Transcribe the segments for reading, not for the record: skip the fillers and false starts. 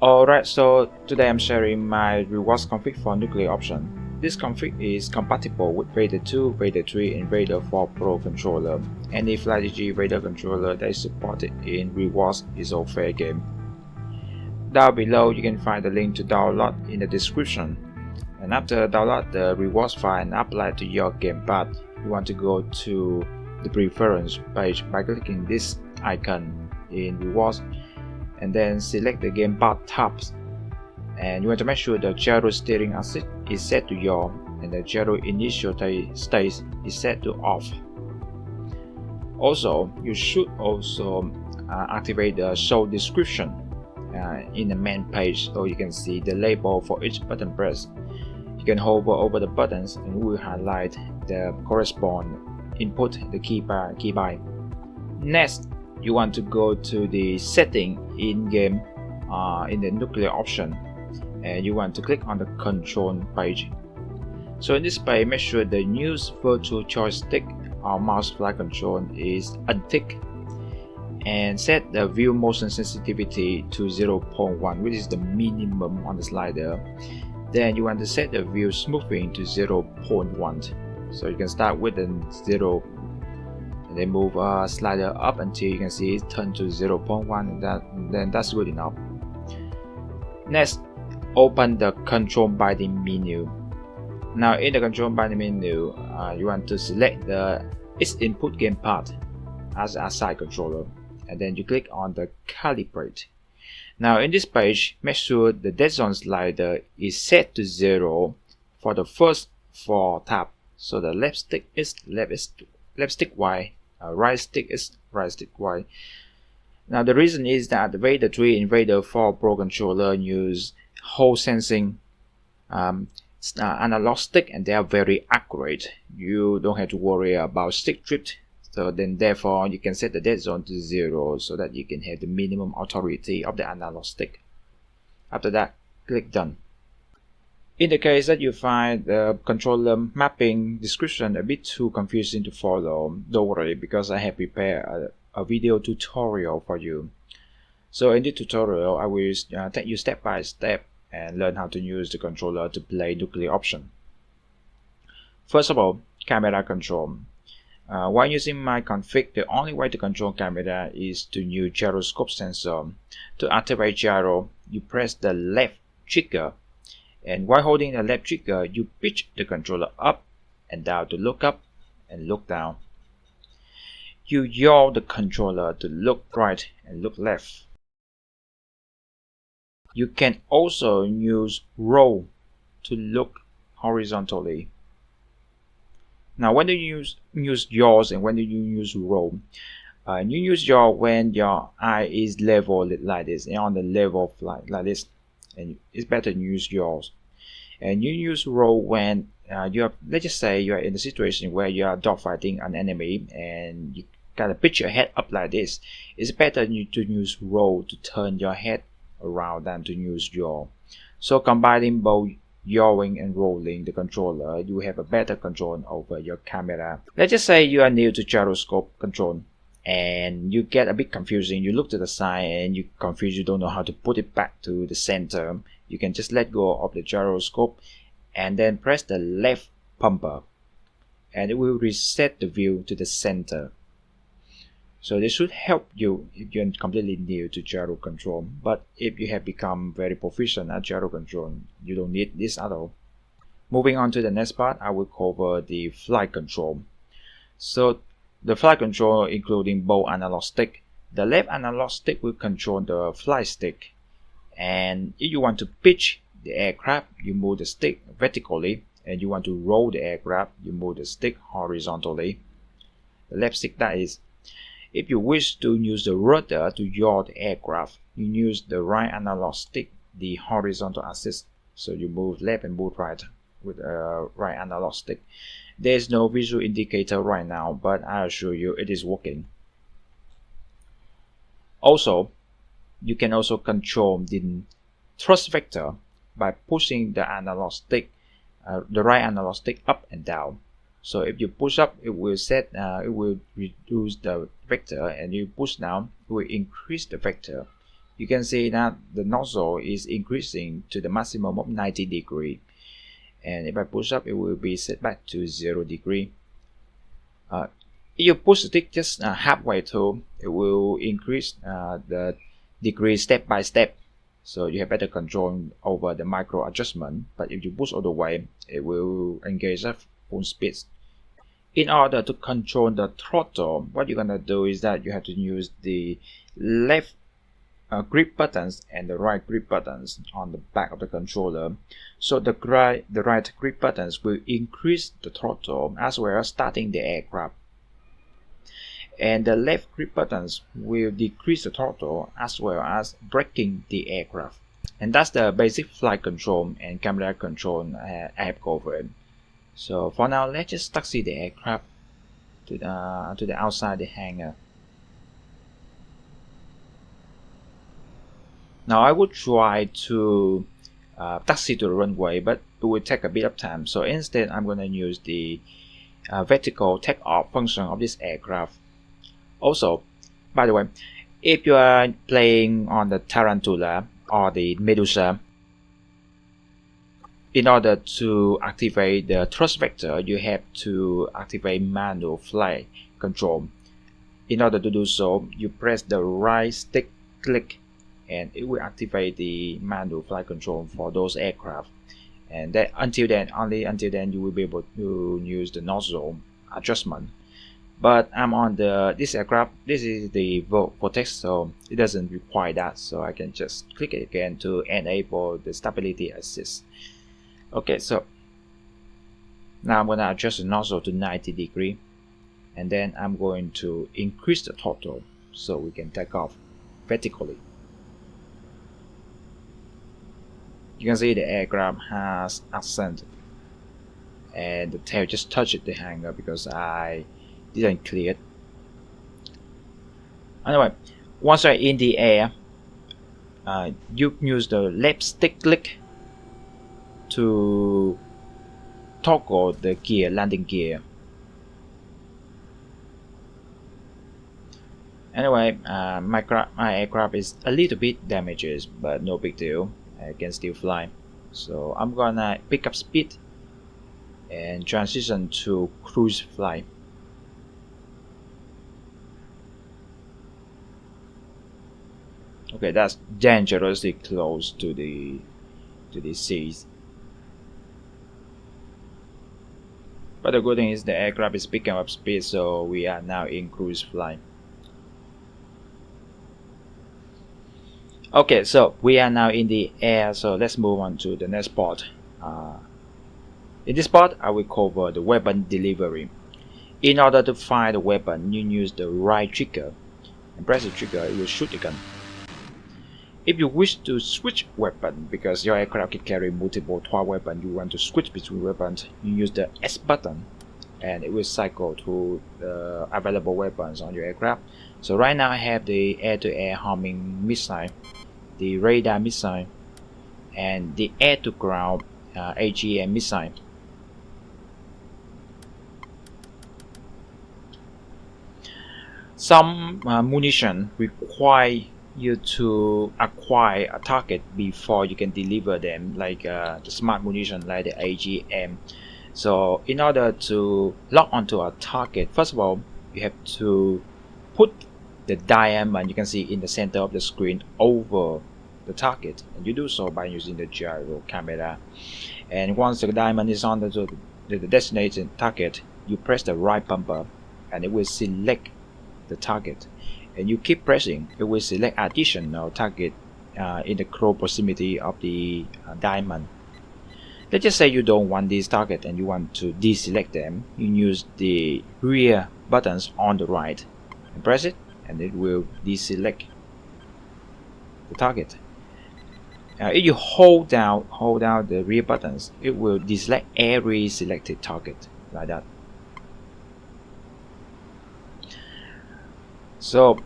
Alright, so today I'm sharing my reWASD config for nuclear option. This config is compatible with Vader 2, Vader 3 and Vader 4 Pro controller. Any Flydigi Vader controller that is supported in reWASD is all fair game. Down below you can find the link to download in the description. And after download the reWASD file and apply it to your gamepad, you want to go to the preference page by clicking this icon in reWASD and then select the gamepad tabs, and you want to make sure the gyro steering assist is set to yaw and the gyro initial state is set to off. Also, you should also activate the show description in the main page so you can see the label for each button press. You can hover over the buttons and it will highlight the corresponding input, the key by. Next, you want to go to the setting in game in the nuclear option, and you want to click on the control page. So in this page, make sure the use virtual joystick or mouse flight control is unticked and set the view motion sensitivity to 0.1, which is the minimum on the slider. Then you want to set the view smoothing to 0.1. So you can start with the 0 and then move slider up until you can see it turn to 0.1, and then that's good enough. Next, open the control binding menu. Now in the control binding menu, you want to select the its input gamepad as a side controller, and then you click on the calibrate. Now in this page, make sure the dead zone slider is set to 0 for the first 4 tabs. So the left stick is left stick Y, right stick is right stick Y. Now the reason is that the Vader 3 and Vader 4 Pro controller use Hall sensing analog stick, and they are very accurate. You don't have to worry about stick drift. So then therefore you can set the dead zone to 0 so that you can have the minimum authority of the analog stick. After that, click done. In the case that you find the controller mapping description a bit too confusing to follow, don't worry, because I have prepared a video tutorial for you. So in this tutorial, I will take you step by step and learn how to use the controller to play nuclear option. First of all, camera control. While using my config, the only way to control camera is to use gyroscope sensor. To activate gyro, you press the left trigger, and while holding the left trigger, you pitch the controller up and down to look up and look down. You yaw the controller to look right and look left. You can also use roll to look horizontally. Now when you use yaws and when you use roll, you use yaw when your eye is level like this and on the level like this, and it's better to use yaws. And you use roll when let's just say you are in a situation where you are dogfighting an enemy and you gotta pitch your head up like this. It's better to use roll to turn your head around than to use yaw. So combining both yawing and rolling the controller, you have a better control over your camera. Let's just say you are new to gyroscope control and you get a bit confusing. You look to the side and you confused, you don't know how to put it back to the center. You can just let go of the gyroscope and then press the left bumper, and it will reset the view to the center. So this should help you if you're completely new to gyro control, but if you have become very proficient at gyro control, you don't need this at all. Moving on to the next part, I will cover the flight control. So the flight control including both analog stick. The left analog stick will control the flight stick, and if you want to pitch the aircraft, you move the stick vertically, and you want to roll the aircraft, you move the stick horizontally. The left stick, that is. If you wish to use the rudder to yaw the aircraft, you use the right analog stick, the horizontal axis. So you move left and move right with a right analog stick. There is no visual indicator right now, but I assure you it is working. Also, you can also control the thrust vector by pushing the analog stick, the right analog stick up and down. So if you push up, it will reduce the vector, and you push down, it will increase the vector. you can see that the nozzle is increasing to the maximum of 90 degrees. And if I push up, it will be set back to 0 degrees. If you push the stick just halfway through, it will increase the degree step by step. So you have better control over the micro adjustment. But if you push all the way, it will engage at full speed. In order to control the throttle, what you're gonna do is that you have to use the left grip buttons and the right grip buttons on the back of the controller. So the right grip buttons will increase the throttle as well as starting the aircraft, and the left grip buttons will decrease the throttle as well as braking the aircraft. And that's the basic flight control and camera control I have covered. So for now, let's just taxi the aircraft to the outside the hangar. Now I would try to taxi to the runway, but it will take a bit of time. So instead, I'm going to use the vertical takeoff function of this aircraft. Also, by the way, if you are playing on the Tarantula or the Medusa, in order to activate the thrust vector, you have to activate manual flight control. In order to do so, you press the right stick click and it will activate the manual flight control for those aircraft. And that only until then you will be able to use the nozzle adjustment. But I'm on this aircraft. This is the vortex, so it doesn't require that. So I can just click it again to enable the stability assist. Okay, so now I'm gonna adjust the nozzle to 90 degrees, and then I'm going to increase the throttle so we can take off vertically. You can see the aircraft has ascended, and the tail just touched the hangar because I didn't clear it. Anyway, once you're in the air, you use the left stick click to toggle the gear, landing gear. Anyway, my aircraft is a little bit damaged, but no big deal. I can still fly. So I'm gonna pick up speed and transition to cruise flight. Okay, that's dangerously close to the seas. But the good thing is the aircraft is picking up speed, so we are now in cruise flight. Okay, so we are now in the air, so let's move on to the next part. In this part, I will cover the weapon delivery. In order to fire the weapon, you use the right trigger and press the trigger, it will shoot the gun. If you wish to switch weapon, because your aircraft can carry multiple toy weapons, you want to switch between weapons, you use the S button and it will cycle through the available weapons on your aircraft. So right now I have the air-to-air homing missile, the radar missile, and the air-to-ground AGM missile. Some munition require you to acquire a target before you can deliver them, like the smart munition like the AGM. So in order to lock onto a target, first of all you have to put the diamond you can see in the center of the screen over the target, and you do so by using the gyro camera. And once the diamond is on the designated target, you press the right bumper and it will select the target, and you keep pressing, it will select additional target in the close proximity of the diamond. Let's just say you don't want this target and you want to deselect them. You use the rear buttons on the right and press it, and it will deselect the target. If you hold down the rear buttons, it will deselect every selected target like that. So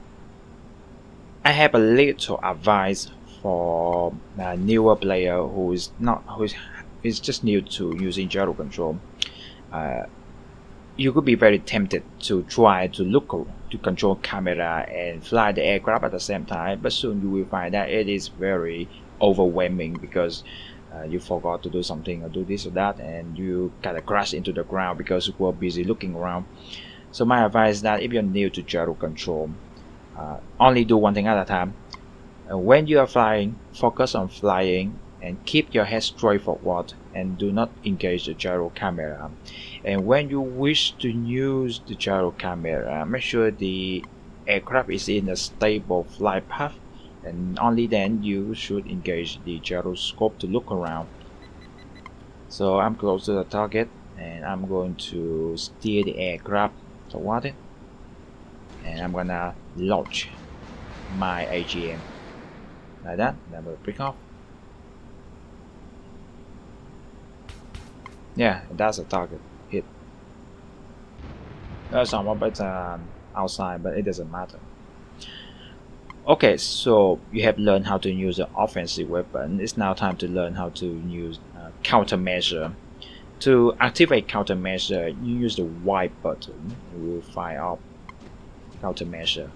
I have a little advice for a newer player who is just new to using gyro control. You could be very tempted to try to to control camera and fly the aircraft at the same time, but soon you will find that it is very overwhelming because you forgot to do something or do this or that, and you kind of crash into the ground because you were busy looking around. So my advice is that if you're new to gyro control, only do one thing at a time. When you are flying, focus on flying and keep your head straight forward and do not engage the gyro camera. And when you wish to use the gyro camera, make sure the aircraft is in a stable flight path, and only then you should engage the gyroscope to look around. So I'm close to the target and I'm going to steer the aircraft toward it, and I'm gonna launch my AGM like that. Then we'll pick off. Yeah, that's a target hit. There's some of it outside, but it doesn't matter. Okay, so you have learned how to use an offensive weapon. It's now time to learn how to use countermeasure. To activate countermeasure, you use the Y button. You will fire up countermeasure.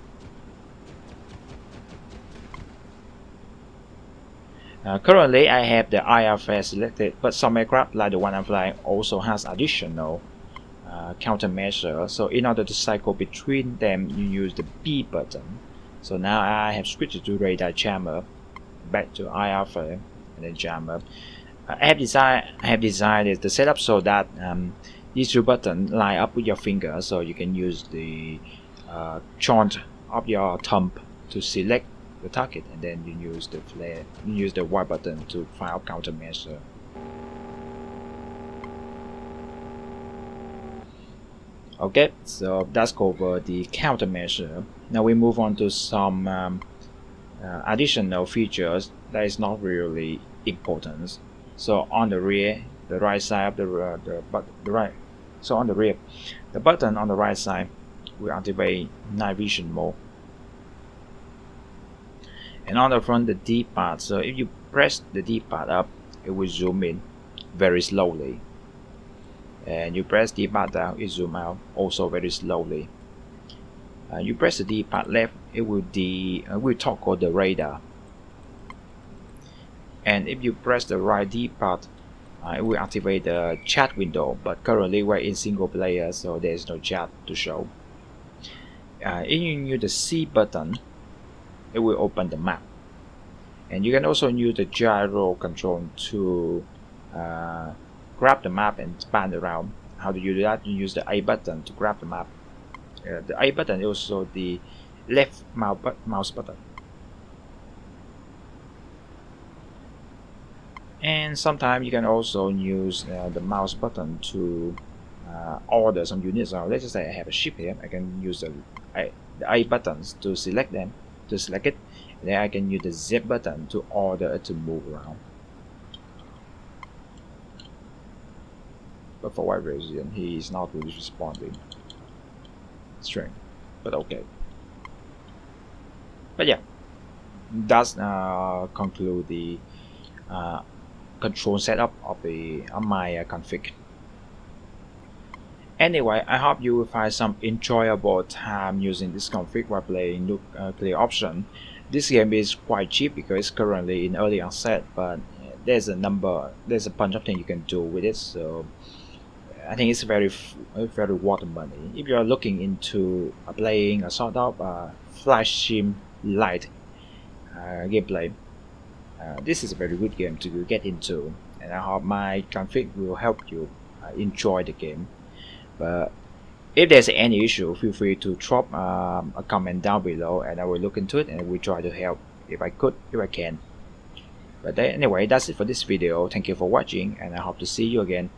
Currently, I have the IFS selected, but some aircraft, like the one I'm flying, also has additional countermeasure. So in order to cycle between them, you use the B button. So now I have switched to radar jammer, back to IFS and then jammer. I have designed the setup so that these two buttons line up with your finger, so you can use the joint of your thumb to select the target, and then you use the flare. You use the Y button to fire up countermeasure. Okay, so that's covered the countermeasure. Now we move on to some additional features that is not really important. So on the rear, the right side of the button on the right side will activate night vision mode. And on the front, the D-pad. So if you press the D-pad up, it will zoom in very slowly. And you press D-pad down, it zoom out also very slowly. You press the D-pad left, it will toggle the radar. And if you press the right D-pad, it will activate the chat window. But currently we're in single player, so there is no chat to show. If you use the C button, it will open the map. And you can also use the gyro control to grab the map and span around. How do you do that? You use the A button to grab the map. The A button is also the left mouse button. And sometimes you can also use the mouse button to order some units. So let's just say I have a ship here. I can use the A buttons to select them, and then I can use the Z button to order it to move around. But for whatever reason, he is not really responding. Strange, but okay. But yeah, that's conclude the control setup of my config. Anyway, I hope you will find some enjoyable time using this config while playing nuclear option. This game is quite cheap because it's currently in early access, but there's a bunch of things you can do with it. So I think it's very worth money. If you are looking into playing a sort of flash sim light gameplay, this is a very good game to get into, and I hope my config will help you enjoy the game. But if there's any issue, feel free to drop a comment down below, and I will look into it and we try to help if I can. But anyway, that's it for this video. Thank you for watching, and I hope to see you again